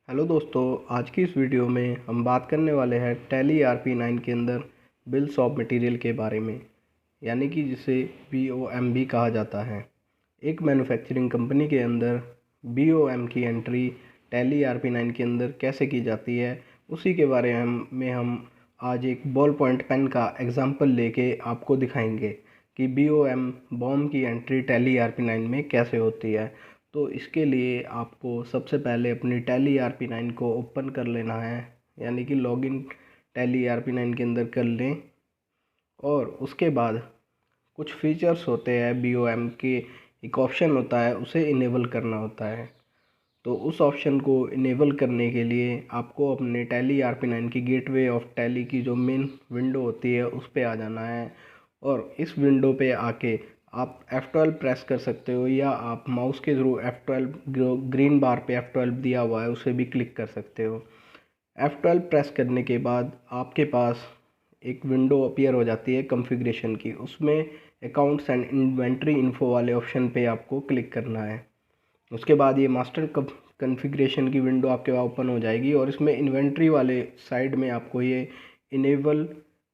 Hello दोस्तों, आज की इस वीडियो में हम बात करने वाले हैं टैली ERP9 के अंदर बिल्स ऑफ मटेरियल के बारे में, यानी कि जिसे BOM भी कहा जाता है। एक मैन्युफैक्चरिंग कंपनी के अंदर BOM की एंट्री टैली ERP9 के अंदर कैसे की जाती है, उसी के बारे में हम आज एक बॉल पॉइंट पेन का एग्जाम्पल लेके आपको दिखाएंगे कि BOM की एंट्री टैली ERP9 में कैसे होती है। तो इसके लिए आपको सबसे पहले अपनी टैली ERP9 को ओपन कर लेना है, यानी कि लॉगिन टैली ERP9 के अंदर कर लें। और उसके बाद कुछ फीचर्स होते हैं BOM के, एक ऑप्शन होता है, उसे इनेबल करना होता है। तो उस ऑप्शन को इनेबल करने के लिए आपको अपने टैली ERP9 की गेटवे ऑफ टैली की जो मेन विंडो होती है उस पर आ जाना है। और इस विंडो पे आके आप F12 प्रेस कर सकते हो, या आप माउस के थ्रू F12 ग्रीन बार पे F12 दिया हुआ है उसे भी क्लिक कर सकते हो। F12 प्रेस करने के बाद आपके पास एक विंडो अपीयर हो जाती है कॉन्फ़िगरेशन की। उसमें अकाउंट्स एंड इन्वेंट्री इन्फो वाले ऑप्शन पे आपको क्लिक करना है। उसके बाद ये मास्टर कॉन्फ़िगरेशन की विंडो आपके पास ओपन हो जाएगी, और इसमें इन्वेंट्री वाले साइड में आपको ये enable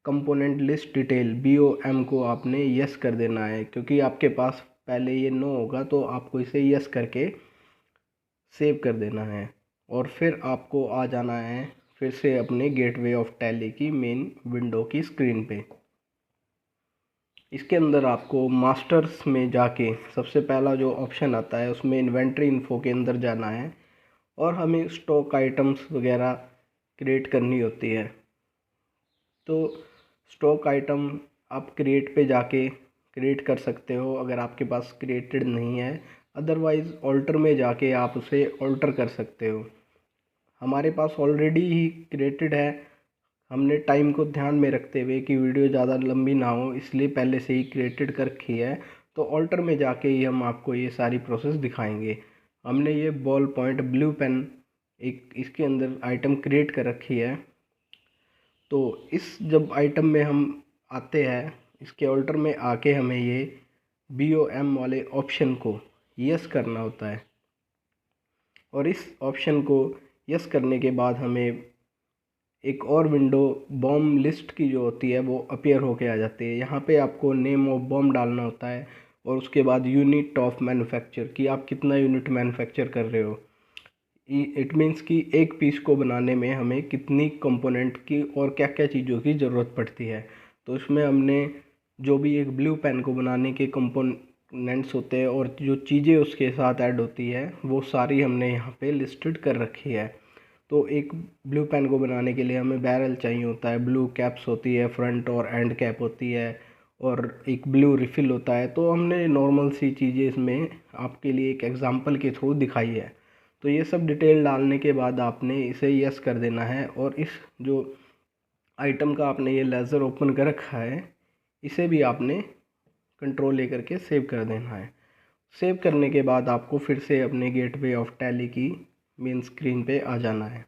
component list detail BOM को आपने यस कर देना है, क्योंकि आपके पास पहले ये नो होगा, तो आपको इसे यस करके सेव कर देना है। और फिर आपको आ जाना है फिर से अपने गेटवे ऑफ टैली की मेन विंडो की स्क्रीन पे। इसके अंदर आपको मास्टर्स में जाके सबसे पहला जो ऑप्शन आता है उसमें इन्वेंट्री इन्फो के अंदर जाना है, और हमें स्टॉक आइटम्स वगैरह क्रिएट करनी होती है। तो स्टॉक आइटम आप क्रिएट पे जाके क्रिएट कर सकते हो अगर आपके पास क्रिएटेड नहीं है, अदरवाइज़ ऑल्टर में जाके आप उसे ऑल्टर कर सकते हो। हमारे पास ऑलरेडी ही क्रिएटेड है। हमने टाइम को ध्यान में रखते हुए कि वीडियो ज़्यादा लंबी ना हो, इसलिए पहले से ही क्रिएटेड कर रखी है। तो ऑल्टर में जाके ही हम आपको ये सारी प्रोसेस दिखाएंगे। हमने ये बॉल पॉइंट ब्लू पेन एक इसके अंदर आइटम क्रिएट कर रखी है। तो इस जब आइटम में हम आते हैं, इसके ऑल्टर में आके हमें ये BOM वाले ऑप्शन को यस करना होता है। और इस ऑप्शन को यस करने के बाद हमें एक और विंडो बॉम लिस्ट की जो होती है वो अपीयर होके आ जाती है। यहाँ पे आपको नेम ऑफ बॉम डालना होता है, और उसके बाद यूनिट ऑफ मैन्युफैक्चर कि आप कितना यूनिट मैन्युफैक्चर कर रहे हो। इट मीन्स कि एक पीस को बनाने में हमें कितनी कंपोनेंट की और क्या क्या चीज़ों की ज़रूरत पड़ती है। तो इसमें हमने जो भी एक ब्लू पेन को बनाने के कंपोनेंट्स होते हैं और जो चीज़ें उसके साथ ऐड होती है वो सारी हमने यहाँ पे लिस्टेड कर रखी है। तो एक ब्लू पेन को बनाने के लिए हमें बैरल चाहिए होता है, ब्लू कैप्स होती है, फ्रंट और एंड कैप होती है, और एक ब्लू रिफ़िल होता है। तो हमने नॉर्मल सी चीज़ें इसमें आपके लिए एक एग्जांपल के थ्रू दिखाई है। तो ये सब डिटेल डालने के बाद आपने इसे यस कर देना है, और इस जो आइटम का आपने ये लेज़र ओपन कर रखा है इसे भी आपने कंट्रोल लेकर के सेव कर देना है। सेव करने के बाद आपको फिर से अपने गेटवे ऑफ टैली की मेन स्क्रीन पे आ जाना है।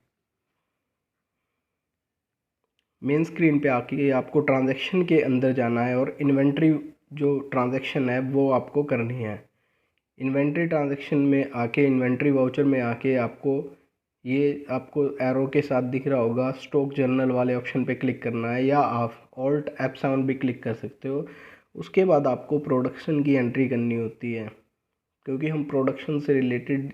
मेन स्क्रीन पे आके आपको ट्रांजैक्शन के अंदर जाना है, और इन्वेंट्री जो ट्रांजैक्शन है वो आपको करनी है। इन्वेंट्री ट्रांजैक्शन में आके, इन्वेंट्री वाउचर में आके आपको एरो के साथ दिख रहा होगा, स्टॉक जर्नल वाले ऑप्शन पे क्लिक करना है, या आप ऑल्ट F7 भी क्लिक कर सकते हो। उसके बाद आपको प्रोडक्शन की एंट्री करनी होती है, क्योंकि हम प्रोडक्शन से रिलेटेड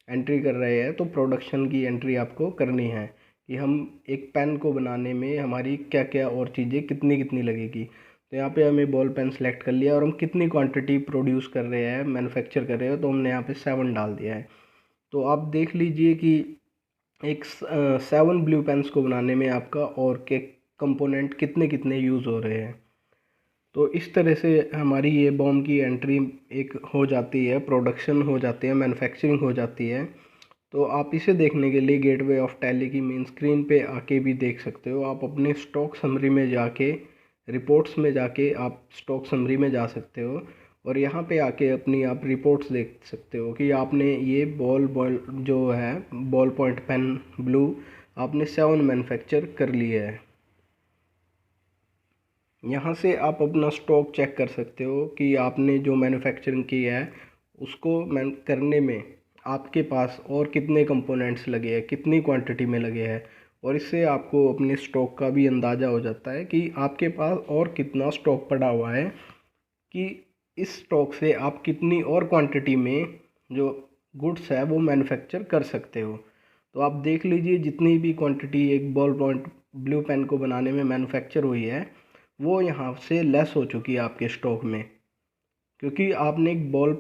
एंट्री कर रहे हैं। तो प्रोडक्शन की एंट्री आपको करनी है कि हम एक पेन को बनाने में हमारी क्या क्या और चीज़ें कितनी कितनी लगेगी। तो यहाँ पे हमें बॉल पेन सेलेक्ट कर लिया, और हम कितनी क्वांटिटी प्रोड्यूस कर रहे हैं, मैन्युफैक्चर कर रहे हो, तो हमने यहाँ पे 7 डाल दिया है। तो आप देख लीजिए कि एक 7 ब्लू पेन्स को बनाने में आपका और के कंपोनेंट कितने कितने यूज़ हो रहे हैं। तो इस तरह से हमारी ये बॉम की एंट्री एक हो जाती है, प्रोडक्शन हो जाती है, मैन्युफैक्चरिंग हो जाती है। तो आप इसे देखने के लिए गेटवे ऑफ टैली की मेन स्क्रीन पे आके भी देख सकते हो। आप अपने स्टॉक समरी में जाके, रिपोर्ट्स में जाके आप स्टॉक समरी में जा सकते हो, और यहाँ पे आके अपनी आप रिपोर्ट्स देख सकते हो कि आपने ये बॉल जो है बॉल पॉइंट पेन ब्लू आपने 7 मैन्युफैक्चर कर लिए है। यहाँ से आप अपना स्टॉक चेक कर सकते हो कि आपने जो मैन्युफैक्चरिंग की है उसको करने में आपके पास और कितने कंपोनेंट्स लगे हैं, कितनी क्वांटिटी में लगे हैं, और इससे आपको अपने स्टॉक का भी अंदाज़ा हो जाता है कि आपके पास और कितना स्टॉक पड़ा हुआ है, कि इस स्टॉक से आप कितनी और क्वांटिटी में जो गुड्स है वो मैन्युफैक्चर कर सकते हो। तो आप देख लीजिए जितनी भी क्वांटिटी एक बॉल पॉइंट ब्लू पेन को बनाने में मैन्युफैक्चर हुई है वो यहाँ से लेस हो चुकी है आपके स्टॉक में, क्योंकि आपने एक बॉल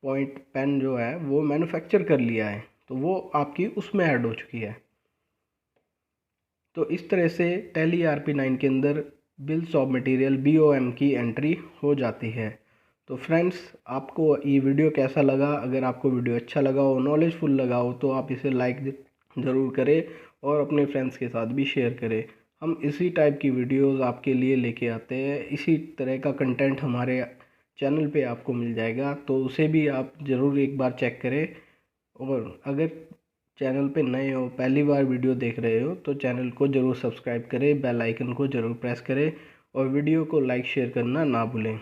पॉइंट पेन जो है वो मैन्युफैक्चर कर लिया है, तो वो आपकी उसमें ऐड हो चुकी है। तो इस तरह से टैली RP9 के अंदर बिल्स ऑफ मटेरियल BOM की एंट्री हो जाती है। तो फ्रेंड्स, आपको ये वीडियो कैसा लगा? अगर आपको वीडियो अच्छा लगा हो, नॉलेजफुल लगा हो, तो आप इसे लाइक ज़रूर करें और अपने फ्रेंड्स के साथ भी शेयर करें। हम इसी टाइप की वीडियोस आपके लिए लेके आते हैं, इसी तरह का कंटेंट हमारे चैनल पे आपको मिल जाएगा, तो उसे भी आप ज़रूर एक बार चेक करें। और अगर चैनल पे नए हो, पहली बार वीडियो देख रहे हो, तो चैनल को ज़रूर सब्सक्राइब करें, बेल आइकन को ज़रूर प्रेस करें और वीडियो को लाइक शेयर करना ना भूलें।